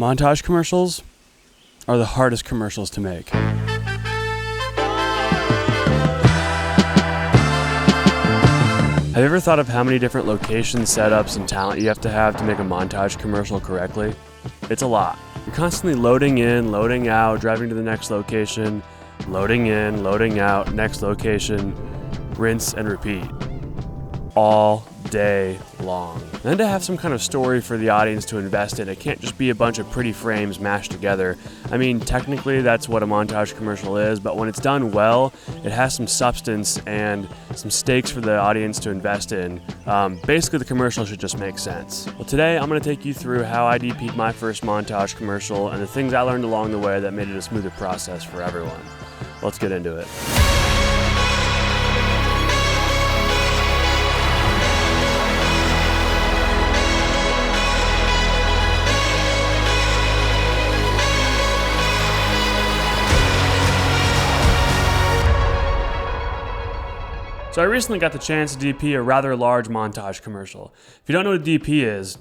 Montage commercials are the hardest commercials to make. Have you ever thought of how many different location setups and talent you have to make a montage commercial correctly? It's a lot. You're constantly loading in, loading out, driving to the next location, loading in, loading out, next location, rinse and repeat. All day long. And then to have some kind of story for the audience to invest in. It can't just be a bunch of pretty frames mashed together. I mean, technically that's what a montage commercial is, but when it's done well, it has some substance and some stakes for the audience to invest in. Basically, the commercial should just make sense. Well, today I'm going to take you through how I DP'd my first montage commercial and the things I learned along the way that made it a smoother process for everyone. Let's get into it. So I recently got the chance to DP a rather large montage commercial. If you don't know what a DP is,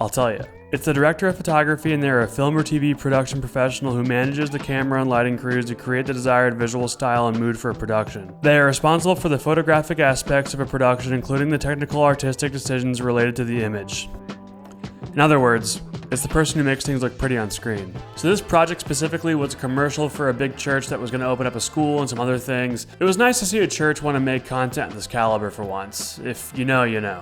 I'll tell you. It's the director of photography, and they're a film or TV production professional who manages the camera and lighting crews to create the desired visual style and mood for a production. They are responsible for the photographic aspects of a production, including the technical artistic decisions related to the image. In other words, it's the person who makes things look pretty on screen. So this project specifically was a commercial for a big church that was going to open up a school and some other things. It was nice to see a church want to make content of this caliber for once. If you know, you know.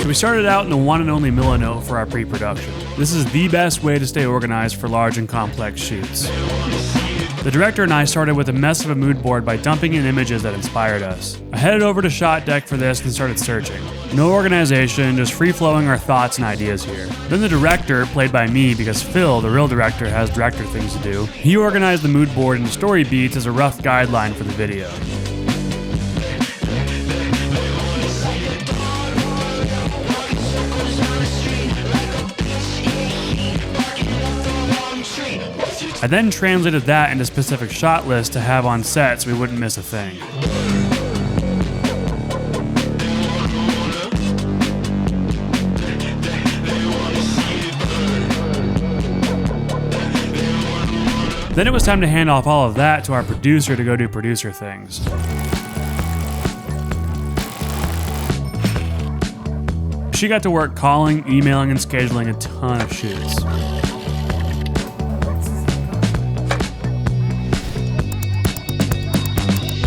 So we started out in the one and only Milanote for our pre-production. This is the best way to stay organized for large and complex shoots. The director and I started with a mess of a mood board by dumping in images that inspired us. I headed over to Shot Deck for this and started searching. No organization, just free-flowing our thoughts and ideas here. Then the director, played by me because Phil, the real director, has director things to do, he organized the mood board into story beats as a rough guideline for the video. I then translated that into specific shot lists to have on set so we wouldn't miss a thing. Then it was time to hand off all of that to our producer to go do producer things. She got to work calling, emailing, and scheduling a ton of shoots.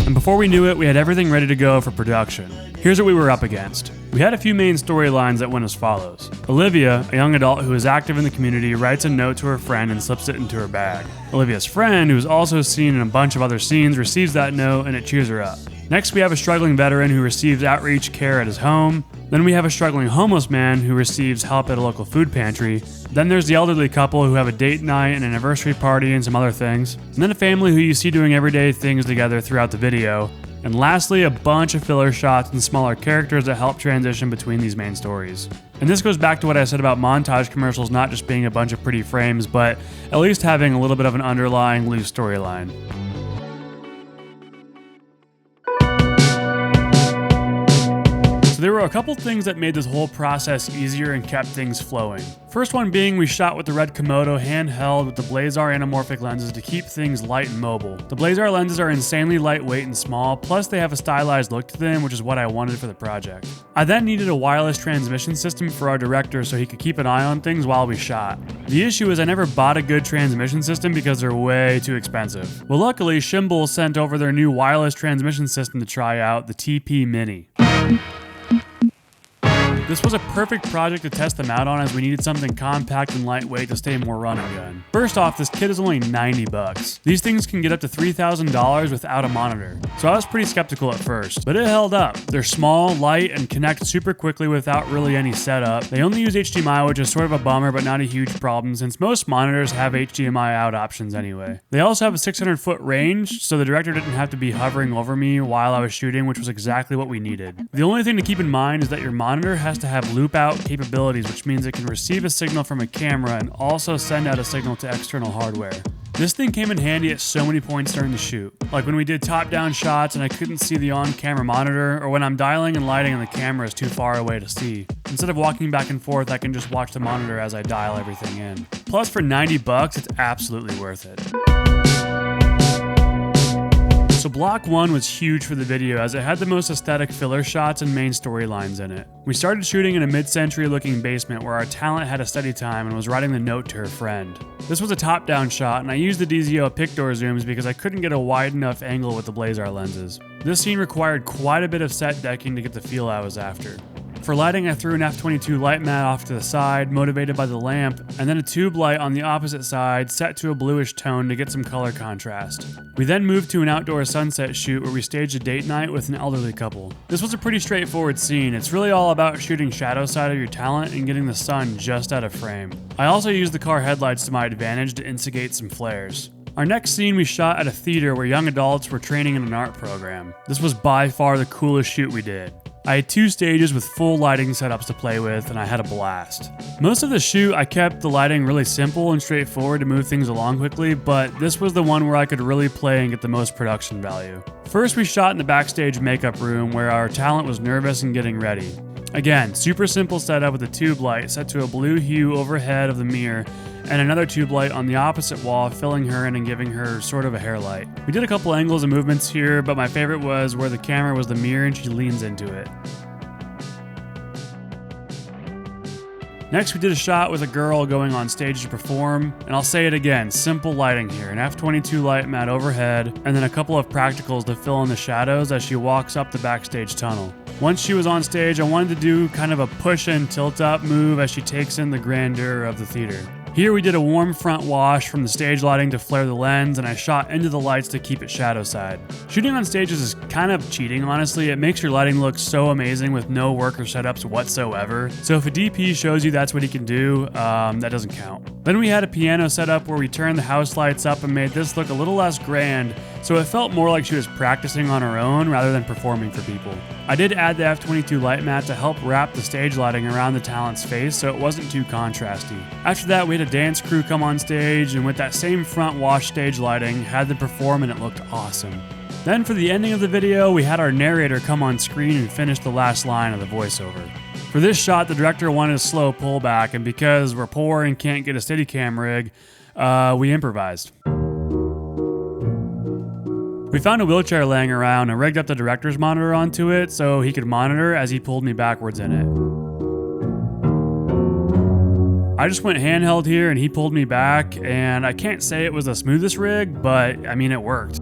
And before we knew it, we had everything ready to go for production. Here's what we were up against. We had a few main storylines that went as follows. Olivia, a young adult who is active in the community, writes a note to her friend and slips it into her bag. Olivia's friend, who is also seen in a bunch of other scenes, receives that note and it cheers her up. Next, we have a struggling veteran who receives outreach care at his home. Then we have a struggling homeless man who receives help at a local food pantry. Then there's the elderly couple who have a date night, an anniversary party, and some other things. And then a family who you see doing everyday things together throughout the video. And lastly, a bunch of filler shots and smaller characters that help transition between these main stories. And this goes back to what I said about montage commercials not just being a bunch of pretty frames, but at least having a little bit of an underlying loose storyline. So there were a couple things that made this whole process easier and kept things flowing. First one being we shot with the red Komodo handheld with the Blazar anamorphic lenses to keep things light and mobile. The Blazar lenses are insanely lightweight and small, plus they have a stylized look to them, which is what I wanted for the project. I then needed a wireless transmission system for our director so he could keep an eye on things while we shot. The issue is I never bought a good transmission system because they're way too expensive. Well, luckily, Shimble sent over their new wireless transmission system to try out, the TP Mini. This was a perfect project to test them out on as we needed something compact and lightweight to stay more run and gun. First off, this kit is only $90. These things can get up to $3,000 without a monitor. So I was pretty skeptical at first, but it held up. They're small, light, and connect super quickly without really any setup. They only use HDMI, which is sort of a bummer, but not a huge problem since most monitors have HDMI out options anyway. They also have a 600-foot range, so the director didn't have to be hovering over me while I was shooting, which was exactly what we needed. The only thing to keep in mind is that your monitor has has to have loop out capabilities, which means it can receive a signal from a camera and also send out a signal to external hardware. This thing came in handy at so many points during the shoot. Like when we did top-down shots and I couldn't see the on-camera monitor, or when I'm dialing and lighting and the camera is too far away to see. Instead of walking back and forth, I can just watch the monitor as I dial everything in. Plus, for $90, it's absolutely worth it. So block 1 was huge for the video as it had the most aesthetic filler shots and main storylines in it. We started shooting in a mid-century looking basement where our talent had a study time and was writing the note to her friend. This was a top-down shot and I used the DZO pictor zooms because I couldn't get a wide enough angle with the Blazar lenses. This scene required quite a bit of set decking to get the feel I was after. For lighting, I threw an f/22 light mat off to the side, motivated by the lamp, and then a tube light on the opposite side set to a bluish tone to get some color contrast. We then moved to an outdoor sunset shoot where we staged a date night with an elderly couple. This was a pretty straightforward scene. It's really all about shooting shadow side of your talent and getting the sun just out of frame. I also used the car headlights to my advantage to instigate some flares. Our next scene we shot at a theater where young adults were training in an art program. This was by far the coolest shoot we did. I had 2 stages with full lighting setups to play with, and I had a blast. Most of the shoot, I kept the lighting really simple and straightforward to move things along quickly, but this was the one where I could really play and get the most production value. First, we shot in the backstage makeup room where our talent was nervous and getting ready. Again, super simple setup with a tube light set to a blue hue overhead of the mirror and another tube light on the opposite wall, filling her in and giving her sort of a hair light. We did a couple angles and movements here, but my favorite was where the camera was the mirror and she leans into it. Next, we did a shot with a girl going on stage to perform, and I'll say it again, simple lighting here, an f/22 light mat overhead, and then a couple of practicals to fill in the shadows as she walks up the backstage tunnel. Once she was on stage, I wanted to do kind of a push and tilt up move as she takes in the grandeur of the theater. Here we did a warm front wash from the stage lighting to flare the lens, and I shot into the lights to keep it shadow side. Shooting on stages is kind of cheating, honestly. It makes your lighting look so amazing with no work or setups whatsoever. So if a DP shows you that's what he can do, that doesn't count. Then we had a piano setup where we turned the house lights up and made this look a little less grand, so it felt more like she was practicing on her own rather than performing for people. I did add the f/22 light mat to help wrap the stage lighting around the talent's face so it wasn't too contrasty. After that, we had a dance crew come on stage and with that same front wash stage lighting, had them perform and it looked awesome. Then for the ending of the video, we had our narrator come on screen and finish the last line of the voiceover. For this shot, the director wanted a slow pullback, and because we're poor and can't get a Steadicam rig, we improvised. We found a wheelchair laying around and rigged up the director's monitor onto it so he could monitor as he pulled me backwards in it. I just went handheld here and he pulled me back, and I can't say it was the smoothest rig, but I mean it worked.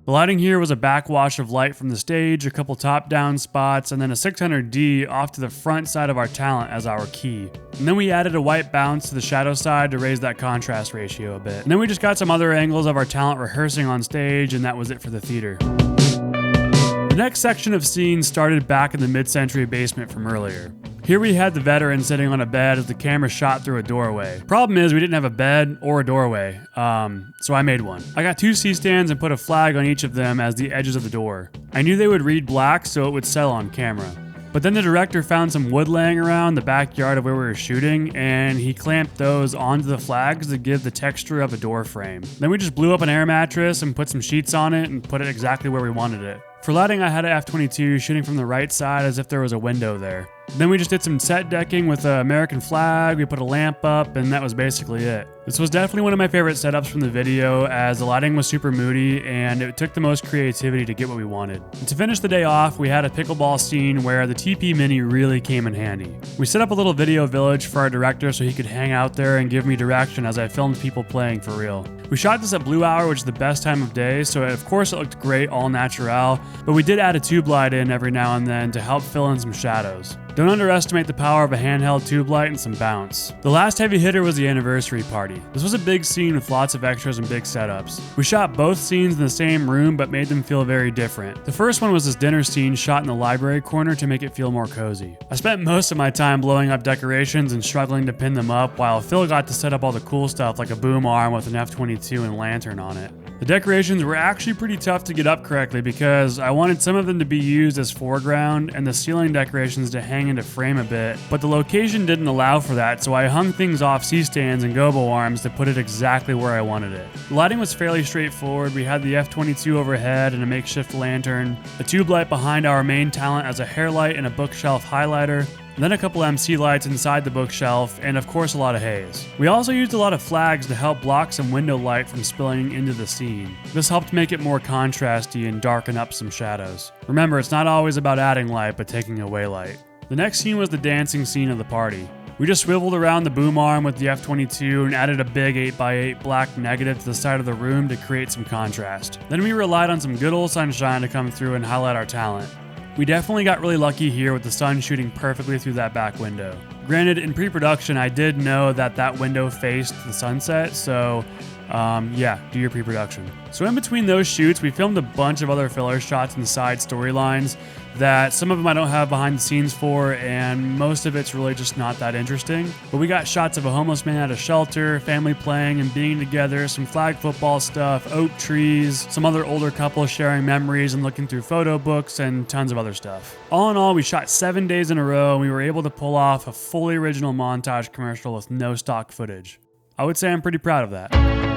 The lighting here was a backwash of light from the stage, a couple top-down spots, and then a 600D off to the front side of our talent as our key. And then we added a white bounce to the shadow side to raise that contrast ratio a bit. And then we just got some other angles of our talent rehearsing on stage, and that was it for the theater. The next section of scenes started back in the mid-century basement from earlier. Here we had the veteran sitting on a bed as the camera shot through a doorway. Problem is we didn't have a bed or a doorway, so I made one. I got 2 C-stands and put a flag on each of them as the edges of the door. I knew they would read black so it would sell on camera. But then the director found some wood laying around the backyard of where we were shooting, and he clamped those onto the flags to give the texture of a door frame. Then we just blew up an air mattress and put some sheets on it and put it exactly where we wanted it. For lighting, I had an f/22 shooting from the right side as if there was a window there. Then we just did some set decking with an American flag, we put a lamp up, and that was basically it. This was definitely one of my favorite setups from the video as the lighting was super moody and it took the most creativity to get what we wanted. And to finish the day off, we had a pickleball scene where the TP Mini really came in handy. We set up a little video village for our director so he could hang out there and give me direction as I filmed people playing for real. We shot this at Blue Hour, which is the best time of day, so of course it looked great all natural, but we did add a tube light in every now and then to help fill in some shadows. Don't underestimate the power of a handheld tube light and some bounce. The last heavy hitter was the anniversary party. This was a big scene with lots of extras and big setups. We shot both scenes in the same room but made them feel very different. The first one was this dinner scene shot in the library corner to make it feel more cozy. I spent most of my time blowing up decorations and struggling to pin them up while Phil got to set up all the cool stuff like a boom arm with an f/22 and lantern on it. The decorations were actually pretty tough to get up correctly because I wanted some of them to be used as foreground and the ceiling decorations to hang into frame a bit, but the location didn't allow for that, so I hung things off C-stands and gobo arms to put it exactly where I wanted it. The lighting was fairly straightforward. We had the F-22 overhead and a makeshift lantern, a tube light behind our main talent as a hair light and a bookshelf highlighter, and then a couple MC lights inside the bookshelf, and of course a lot of haze. We also used a lot of flags to help block some window light from spilling into the scene. This helped make it more contrasty and darken up some shadows. Remember, it's not always about adding light, but taking away light. The next scene was the dancing scene of the party. We just swiveled around the boom arm with the F-22 and added a big 8x8 black negative to the side of the room to create some contrast. Then we relied on some good old sunshine to come through and highlight our talent. We definitely got really lucky here with the sun shooting perfectly through that back window. Granted, in pre-production, I did know that that window faced the sunset, so yeah, do your pre-production. So in between those shoots, we filmed a bunch of other filler shots and side storylines that some of them I don't have behind the scenes for, and most of it's really just not that interesting. But we got shots of a homeless man at a shelter, family playing and being together, some flag football stuff, oak trees, some other older couples sharing memories and looking through photo books, and tons of other stuff. All in all, we shot 7 days in a row, and we were able to pull off a fully original Montage commercial with no stock footage. I would say I'm pretty proud of that.